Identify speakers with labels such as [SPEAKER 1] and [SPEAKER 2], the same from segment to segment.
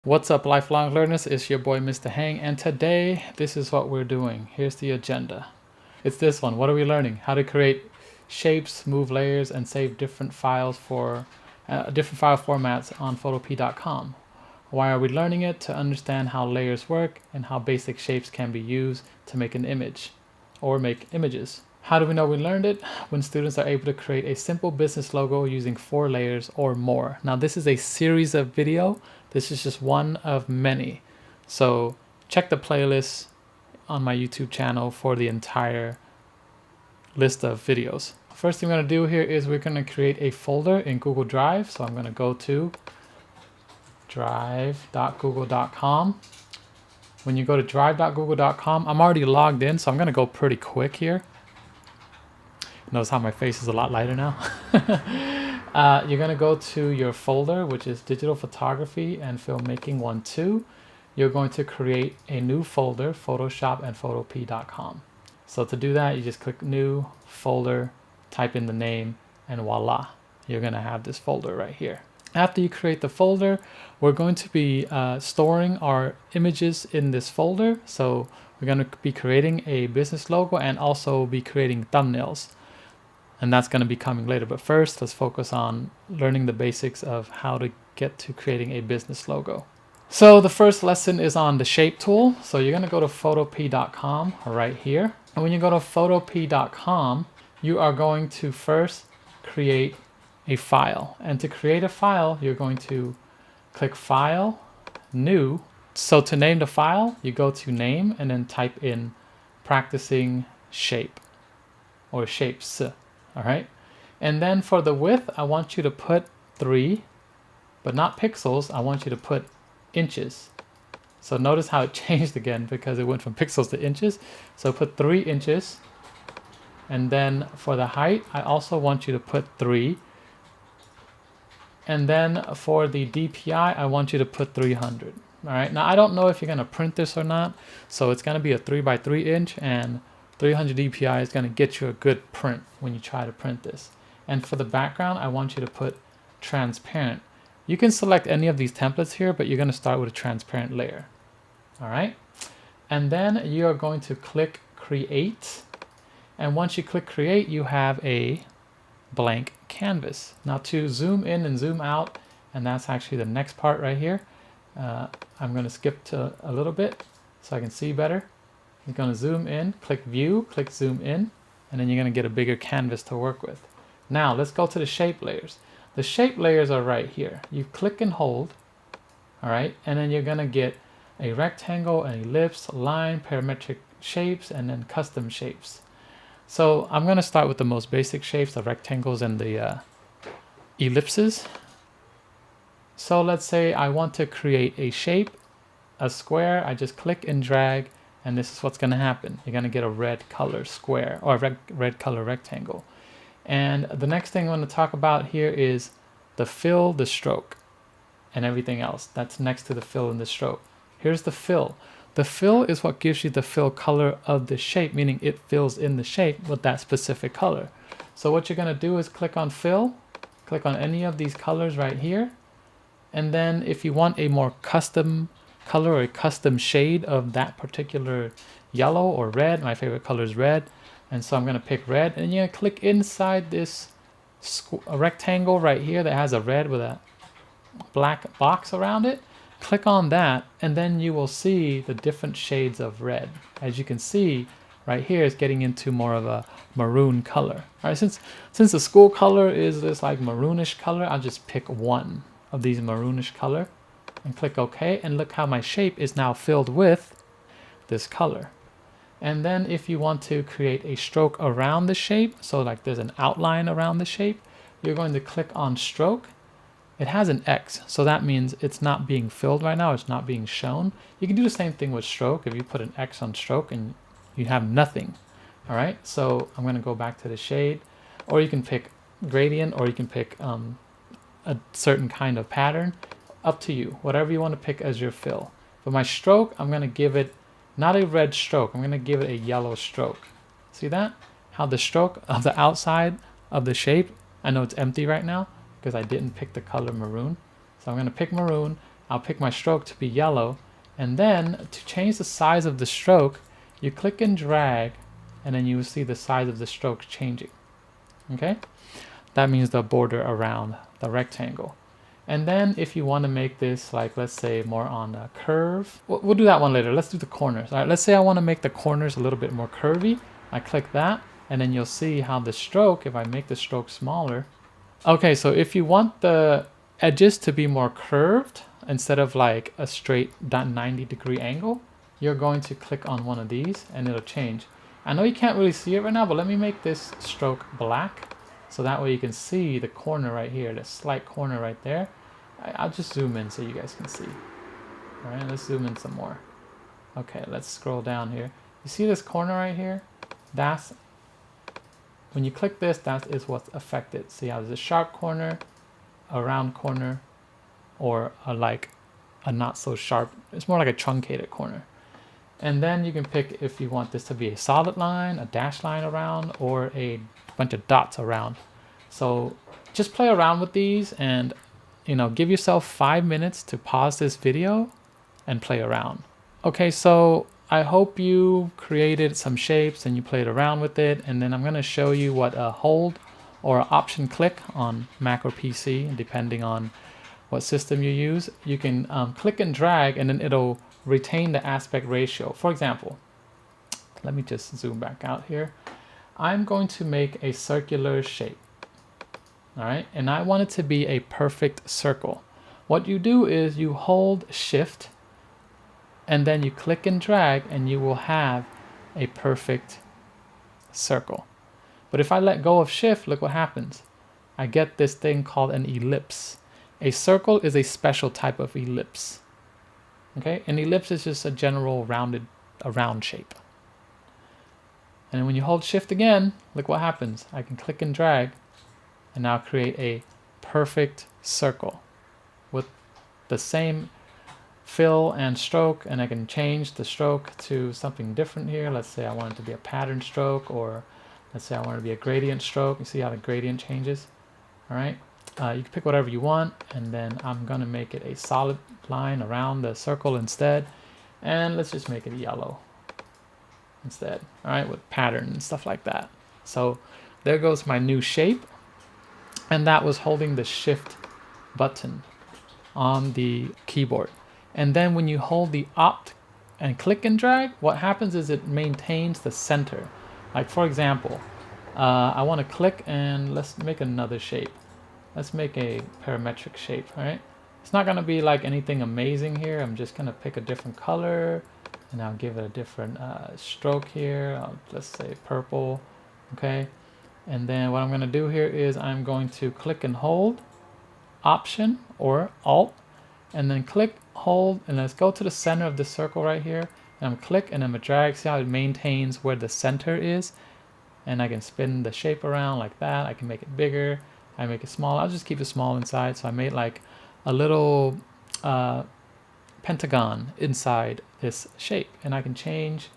[SPEAKER 1] What's up, lifelong learners? It's your boy Mr. Heng, and today this is what we're doing. Here's the agenda. It's this one. What are we learning? How to create shapes, move layers, and save different files for different file formats on Photopea.com. Why are we learning it? To understand how layers work and how basic shapes can be used to make an image or make images. How do we know we learned it? When students are able to create a simple business logo using 4 layers or more. Now this is a series of video. This is just one of many. So check the playlist on my YouTube channel for the entire list of videos. First thing we're going to do here is we're going to create a folder in Google Drive. So I'm going to go to drive.google.com. When you go to drive.google.com, I'm already logged in, so I'm going to go pretty quick here. Notice how my face is a lot lighter now. You're going to go to your folder, which is Digital Photography and Filmmaking 1.2. You're going to create a new folder, Photoshop and Photopea.com. So to do that, you just click New, Folder, type in the name, and voila. You're going to have this folder right here. After you create the folder, we're going to be storing our images in this folder. So we're going to be creating a business logo and also be creating thumbnails. And that's going to be coming later. But first, let's focus on learning the basics of how to get to creating a business logo. So the first lesson is on the shape tool. So you're going to go to Photopea.com right here. And when you go to Photopea.com, you are going to first create a file. And to create a file, you're going to click File, New. So to name the file, you go to Name and then type in Practicing Shape or Shapes. All right. And then for the width, I want you to put 3, but not pixels. I want you to put inches. So notice how it changed again because it went from pixels to inches. So put 3 inches. And then for the height, I also want you to put 3. And then for the DPI, I want you to put 300. All right. Now I don't know if you're going to print this or not. So it's going to be a 3 by 3 inch, and 300 DPI is going to get you a good print when you try to print this. And for the background, I want you to put transparent. You can select any of these templates here, but you're going to start with a transparent layer. All right. And then you are going to click Create. And once you click Create, you have a blank canvas. Now to zoom in and zoom out, and that's actually the next part right here. I'm going to skip to a little bit so I can see better. You're going to zoom in, click View, click Zoom In, and then you're going to get a bigger canvas to work with. Now let's go to the shape layers. The shape layers are right here. You click and hold, all right, and then you're going to get a rectangle, an ellipse, line, parametric shapes, and then custom shapes. So I'm going to start with the most basic shapes, the rectangles and the ellipses. So let's say I want to create a shape, a square. I just click and drag, and this is what's going to happen. You're going to get a red color square or red color rectangle. And the next thing I want to talk about here is the fill, the stroke, and everything else. That's next to the fill and the stroke. Here's the fill. The fill is what gives you the fill color of the shape, meaning it fills in the shape with that specific color. So what you're going to do is click on fill, click on any of these colors right here. And then if you want a more custom color or a custom shade of that particular yellow or red, my favorite color is red, and so I'm going to pick red, and you're going to click inside this rectangle right here that has a red with a black box around it. Click on that, and then you will see the different shades of red. As you can see right here, it's getting into more of a maroon color. All right, since the school color is this like maroonish color, I'll just pick one of these maroonish color and click OK, and look how my shape is now filled with this color. And then if you want to create a stroke around the shape, so like there's an outline around the shape, you're going to click on stroke. It has an X, so that means it's not being filled right now, it's not being shown. You can do the same thing with stroke. If you put an X on stroke and you have nothing. All right, so I'm going to go back to the shade, or you can pick gradient, or you can pick a certain kind of pattern. Up to you, whatever you want to pick as your fill. For my stroke, I'm going to give it not a red stroke, I'm going to give it a yellow stroke. See that? How the stroke of the outside of the shape, I know it's empty right now because I didn't pick the color maroon. So I'm going to pick maroon, I'll pick my stroke to be yellow, and then to change the size of the stroke, you click and drag, and then you will see the size of the stroke changing. Okay, that means the border around the rectangle. And then if you want to make this, like, let's say more on a curve, we'll do that one later. Let's do the corners. All right, let's say I want to make the corners a little bit more curvy. I click that, and then you'll see how the stroke, if I make the stroke smaller. Okay, so if you want the edges to be more curved instead of like a straight 90-degree angle, you're going to click on one of these and it'll change. I know you can't really see it right now, but let me make this stroke black so that way you can see the corner right here, the slight corner right there. I'll just zoom in so you guys can see. All right, let's zoom in some more. Okay, let's scroll down here. You see this corner right here? That's, when you click this, that is what's affected. See how there's a sharp corner, a round corner, or like a not so sharp, it's more like a truncated corner. And then you can pick if you want this to be a solid line, a dashed line around, or a bunch of dots around. So just play around with these and, you know, give yourself 5 minutes to pause this video and play around. Okay, so I hope you created some shapes and you played around with it, and then I'm going to show you what a hold or option click on Mac or PC, depending on what system you use. You can click and drag, and then it'll retain the aspect ratio. For example, let me just zoom back out here. I'm going to make a circular shape. All right, and I want it to be a perfect circle. What you do is you hold Shift, and then you click and drag, and you will have a perfect circle. But if I let go of Shift, look what happens. I get this thing called an ellipse. A circle is a special type of ellipse. Okay, an ellipse is just a general round shape. And when you hold Shift again, look what happens. I can click and drag and now create a perfect circle with the same fill and stroke, and I can change the stroke to something different here. Let's say I want it to be a pattern stroke, or let's say I want it to be a gradient stroke. You see how the gradient changes? All right. You can pick whatever you want, and then I'm going to make it a solid line around the circle instead. And let's just make it yellow instead, all right, with pattern and stuff like that. So there goes my new shape, and that was holding the Shift button on the keyboard. And then when you hold the Opt and click and drag, what happens is it maintains the center. Like, for example, I want to click and let's make another shape. Let's make a parametric shape, all right? It's not going to be like anything amazing here. I'm just going to pick a different color, and I'll give it a different stroke here. Let's say purple, okay? And then what I'm going to do here is I'm going to click and hold Option or Alt, and then click, hold, and let's go to the center of the circle right here. And I'm click, and I'm going to drag. See how it maintains where the center is? And I can spin the shape around like that. I can make it bigger. I make it small. I'll just keep it small inside. So I made like a little pentagon inside this shape, and I can change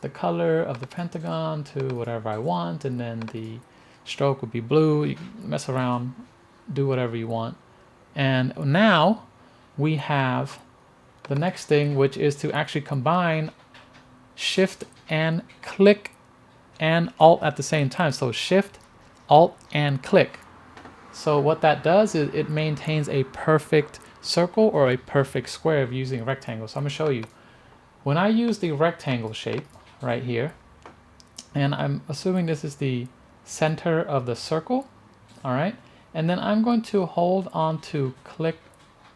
[SPEAKER 1] the color of the pentagon to whatever I want, and then the stroke would be blue. You can mess around, do whatever you want. And now we have the next thing, which is to actually combine Shift and click and Alt at the same time. So Shift, Alt, and click. So what that does is it maintains a perfect circle or a perfect square of using a rectangle. So I'm going to show you. When I use the rectangle shape right here, and I'm assuming this is the center of the circle, all right? And then I'm going to hold on to click,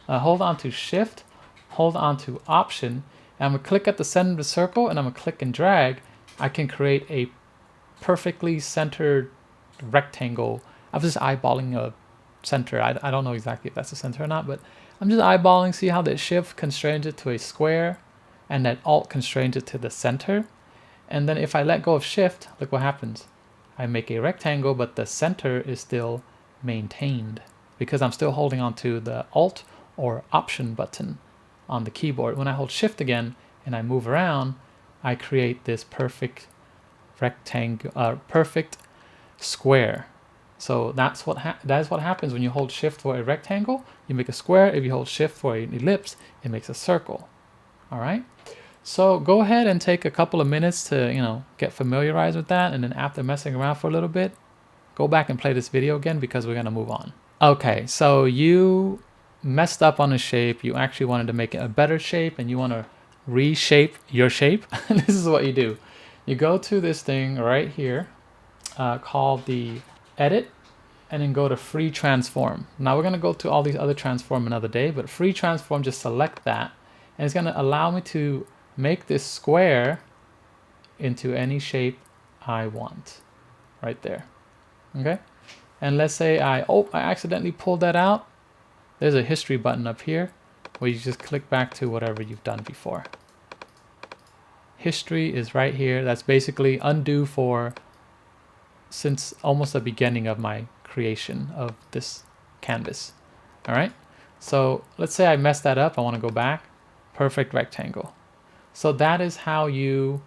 [SPEAKER 1] hold on to Shift, hold on to Option, and I'm going to click at the center of the circle, and I'm going to click and drag. I can create a perfectly centered rectangle. I'm just eyeballing a center. I don't know exactly if that's the center or not, but I'm just eyeballing. See how that Shift constrains it to a square, and that Alt constrains it to the center. And then if I let go of Shift, look what happens. I make a rectangle, but the center is still maintained because I'm still holding on to the Alt or Option button on the keyboard. When I hold Shift again and I move around, I create this perfect rectangle, perfect square. So that is what happens when you hold shift for a rectangle, you make a square. If you hold shift for an ellipse, it makes a circle. All right. So go ahead and take a couple of minutes to, get familiarized with that. And then after messing around for a little bit, go back and play this video again because we're going to move on. Okay, so you messed up on a shape. You actually wanted to make it a better shape and you want to reshape your shape. This is what you do. You go to this thing right here called the edit, and then go to free transform. Now we're going to go to all these other transform another day, but free transform, just select that. And it's going to allow me to make this square into any shape I want right there. Okay. And let's say I accidentally pulled that out. There's a history button up here where you just click back to whatever you've done before. History is right here. That's basically undo for since almost the beginning of my creation of this canvas. All right. So let's say I messed that up. I want to go back. Perfect rectangle. So that is how you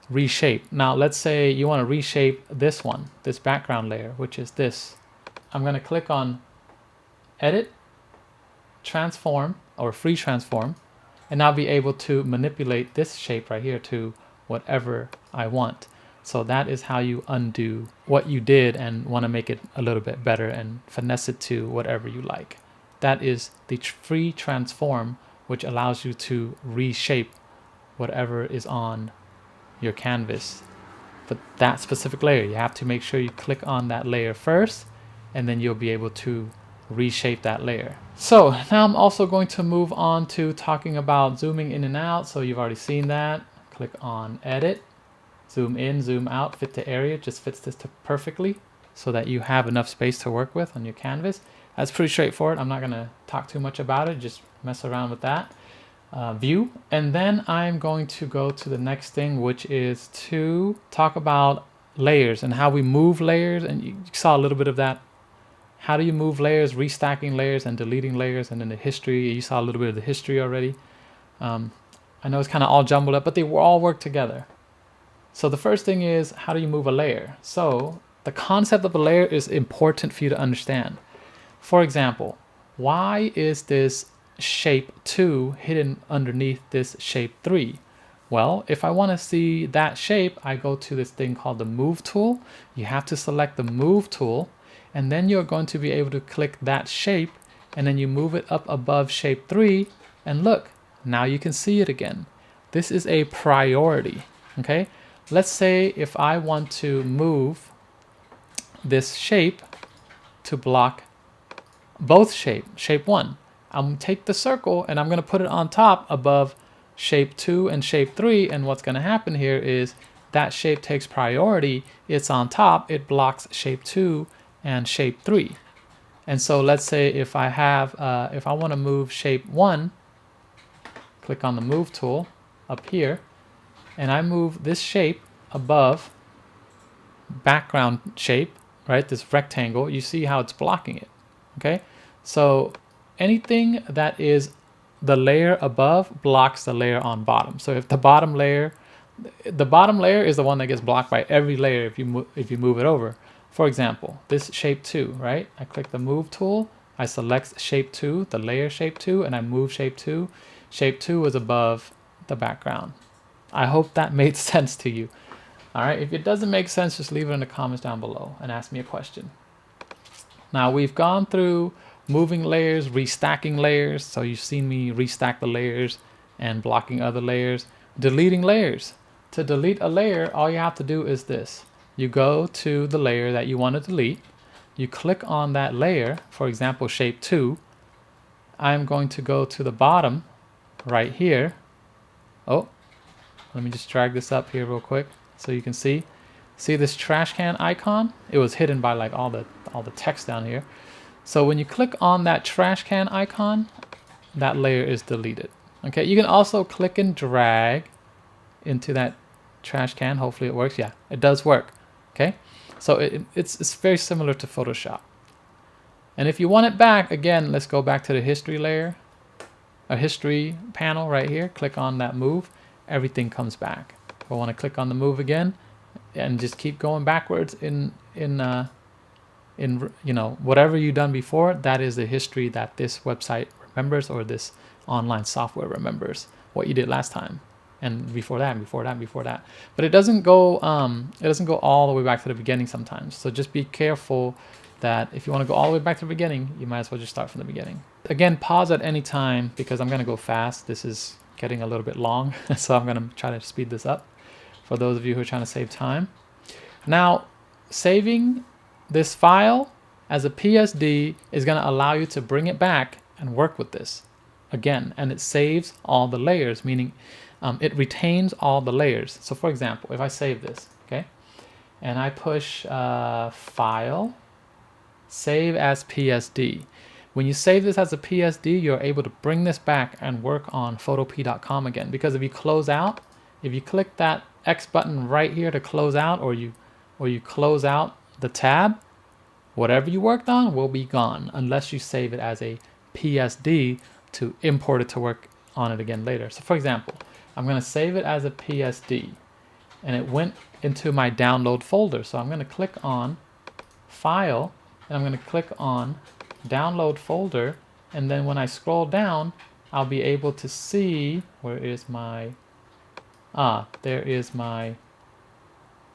[SPEAKER 1] reshape. Now let's say you want to reshape this one, this background layer, which is this. I'm going to click on edit, transform, or free transform, and I'll be able to manipulate this shape right here to whatever I want. So that is how you undo what you did and want to make it a little bit better and finesse it to whatever you like. That is the free transform, which allows you to reshape whatever is on your canvas. But that specific layer, you have to make sure you click on that layer first, and then you'll be able to reshape that layer. So now I'm also going to move on to talking about zooming in and out. So you've already seen that. Click on edit, zoom in, zoom out, fit to area, just fits this perfectly so that you have enough space to work with on your canvas. That's pretty straightforward. I'm not going to talk too much about it, just mess around with that. View, and then I'm going to go to the next thing, which is to talk about layers and how we move layers. And you saw a little bit of that. How do you move layers, restacking layers and deleting layers, and then the history. You saw a little bit of the history already. I know it's kind of all jumbled up, but they all work together. So the first thing is, how do you move a layer? So the concept of a layer is important for you to understand. For example, why is this shape 2 hidden underneath this shape 3? Well, if I want to see that shape, I go to this thing called the move tool. You have to select the move tool, and then you're going to be able to click that shape, and then you move it up above shape 3, and look, now you can see it again. This is a priority. Okay, let's say if I want to move this shape to block both shape 1, I'm going to take the circle and I'm going to put it on top above shape 2 and shape 3. And what's going to happen here is that shape takes priority. It's on top. It blocks shape 2 and shape 3. And so let's say if I have, if I want to move shape 1, click on the move tool up here, and I move this shape above background shape, right? This rectangle, you see how it's blocking it. Okay. So anything that is the layer above blocks the layer on bottom. So if the bottom layer is the one that gets blocked by every layer if you move it over. For example, this shape 2, right? I click the move tool, I select shape 2, the layer shape 2, and I move shape 2. Shape 2 is above the background. I hope that made sense to you. All right, if it doesn't make sense, just leave it in the comments down below and ask me a question. Now we've gone through moving layers, restacking layers. So you've seen me restack the layers and blocking other layers. Deleting layers. To delete a layer, all you have to do is this. You go to the layer that you want to delete. You click on that layer, for example, shape 2. I'm going to go to the bottom right here. Oh, let me just drag this up here real quick so you can see. See this trash can icon? It was hidden by like all the text down here. So when you click on that trash can icon, that layer is deleted. Okay, you can also click and drag into that trash can. Hopefully it works. Yeah, it does work. Okay, so it's very similar to Photoshop. And if you want it back, again, let's go back to the history layer, a history panel right here. Click on that move. Everything comes back. If I want to click on the move again and just keep going backwards in in, you know, whatever you've done before, that is the history that this website remembers, or this online software remembers what you did last time, and before that, and before that, and before that. But it doesn't go all the way back to the beginning sometimes. So just be careful that if you want to go all the way back to the beginning, you might as well just start from the beginning. Again, pause at any time because I'm going to go fast. This is getting a little bit long, so I'm going to try to speed this up for those of you who are trying to save time. Now, saving this file as a PSD is going to allow you to bring it back and work with this again, and it saves all the layers, meaning it retains all the layers. So for example, if I save this, okay, and I push File, Save as PSD. When you save this as a PSD, you're able to bring this back and work on Photopea.com again. Because if you close out, if you click that X button right here to close out, or you close out the tab, whatever you worked on will be gone unless you save it as a PSD to import it to work on it again later. So for example, I'm going to save it as a PSD, and it went into my download folder. So I'm going to click on File, and I'm going to click on Download Folder, and then when I scroll down, I'll be able to see, where is my, there is my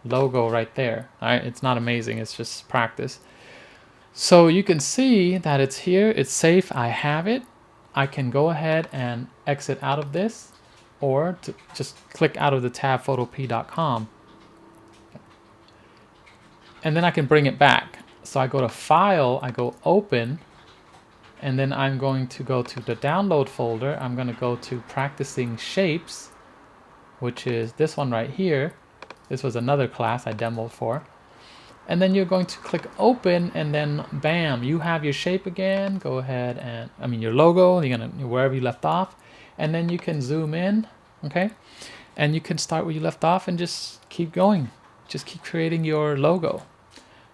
[SPEAKER 1] logo right there. All right, it's not amazing, it's just practice. So you can see that it's here, it's safe, I have it. I can go ahead and exit out of this, or to just click out of the tab Photopea.com, and then I can bring it back. So I go to File, I go Open, and then I'm going to go to the Download folder. I'm going to go to Practicing Shapes, which is this one right here. This was another class I demoed for. And then you're going to click Open, and then bam, you have your shape again. Go ahead and, I mean, your logo, you're gonna, wherever you left off. And then you can zoom in, okay? And you can start where you left off and just keep going. Just keep creating your logo.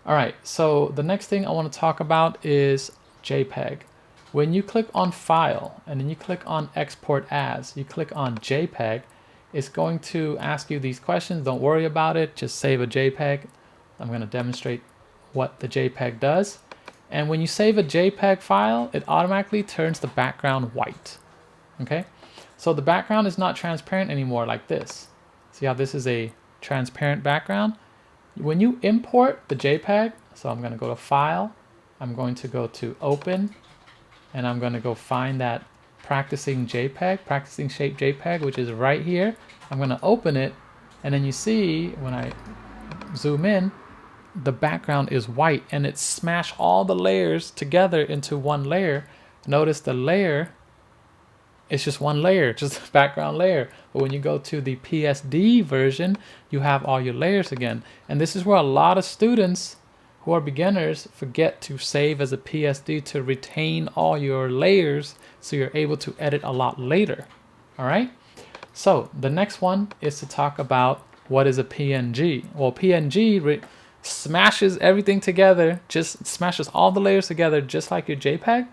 [SPEAKER 1] All right, so the next thing I want to talk about is JPEG. When you click on File and then you click on Export As, you click on JPEG, it's going to ask you these questions. Don't worry about it, just save a JPEG. I'm going to demonstrate what the JPEG does. And when you save a JPEG file, it automatically turns the background white. Okay, so the background is not transparent anymore like this. See how this is a transparent background? When you import the JPEG, so I'm going to go to File, I'm going to go to Open, and I'm going to go find that Practicing JPEG, Practicing Shape JPEG, which is right here. I'm going to open it, and then you see when I zoom in, the background is white, and it smashed all the layers together into one layer. Notice the layer, it's just one layer, just a background layer. But when you go to the PSD version, you have all your layers again. And this is where a lot of students who are beginners forget to save as a PSD to retain all your layers so you're able to edit a lot later. All right? So the next one is to talk about what is a PNG. Well, PNG smashes everything together, just smashes all the layers together just like your JPEG.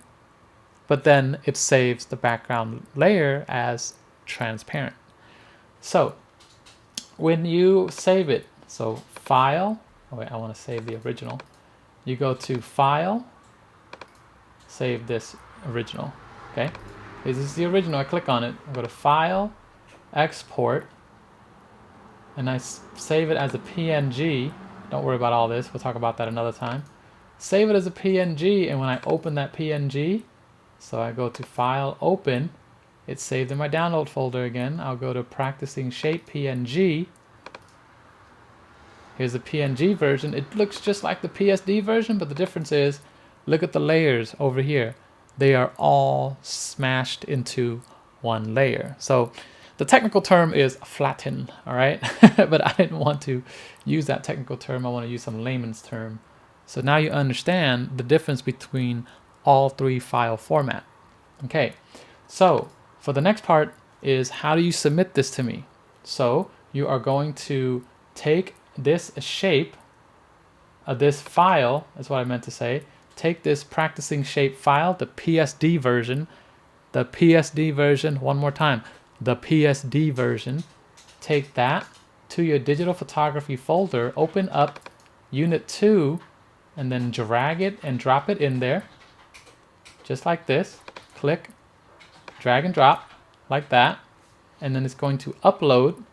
[SPEAKER 1] But then it saves the background layer as transparent. So when you save it, so File, oh wait, I want to save the original. You go to File, save this original, okay? This is the original, I click on it, I go to File, Export, and I save it as a PNG. Don't worry about all this, we'll talk about that another time. Save it as a PNG, and when I open that PNG, so I go to File, Open, it's saved in my download folder again. I'll go to Practicing Shape PNG. Here's the PNG version. It looks just like the PSD version, but the difference is, look at the layers over here. They are all smashed into one layer. So the technical term is flatten, all right? But I didn't want to use that technical term. I want to use some layman's term. So now you understand the difference between all three file format. Okay, so for the next part is how do you submit this to me? So you are going to take this shape, this file, is what I meant to say. Take this Practicing Shape file, the PSD version, one more time, the PSD version. Take that to your digital photography folder, open up Unit 2, and then drag it and drop it in there, just like this. Click, drag and drop, like that. And then it's going to upload.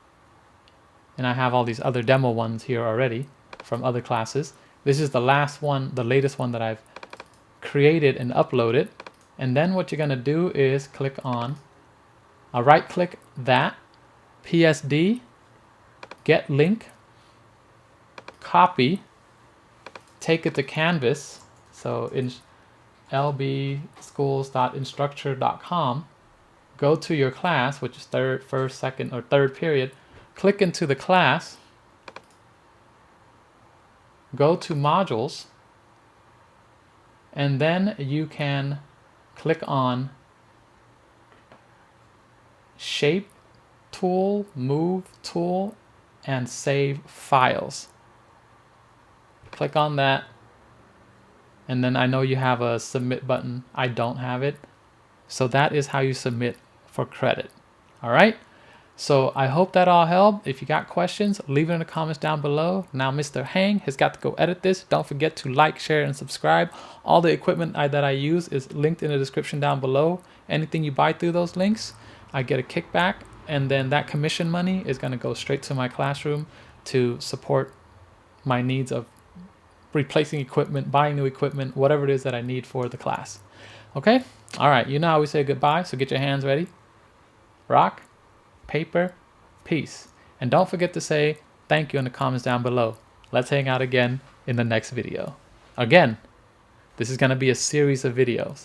[SPEAKER 1] And I have all these other demo ones here already from other classes. This is the last one, the latest one that I've created and uploaded. And then what you're going to do is click on, right click that, PSD, get link, copy, take it to Canvas. So in lbschools.instructure.com, go to your class, which is first, second, or third period. Click into the class, go to modules, and then you can click on shape tool, move tool, and save files. Click on that, and then I know you have a submit button. I don't have it. So that is how you submit for credit. All right. So I hope that all helped. If you got questions, leave it in the comments down below. Now Mr. Heng has got to go edit this. Don't forget to like, share, and subscribe. All the equipment that I use is linked in the description down below. Anything you buy through those links, I get a kickback. And then that commission money is going to go straight to my classroom to support my needs of replacing equipment, buying new equipment, whatever it is that I need for the class. Okay? All right. You know how we say goodbye, so get your hands ready. Rock, paper, peace. And don't forget to say thank you in the comments down below. Let's hang out again in the next video. Again, this is going to be a series of videos.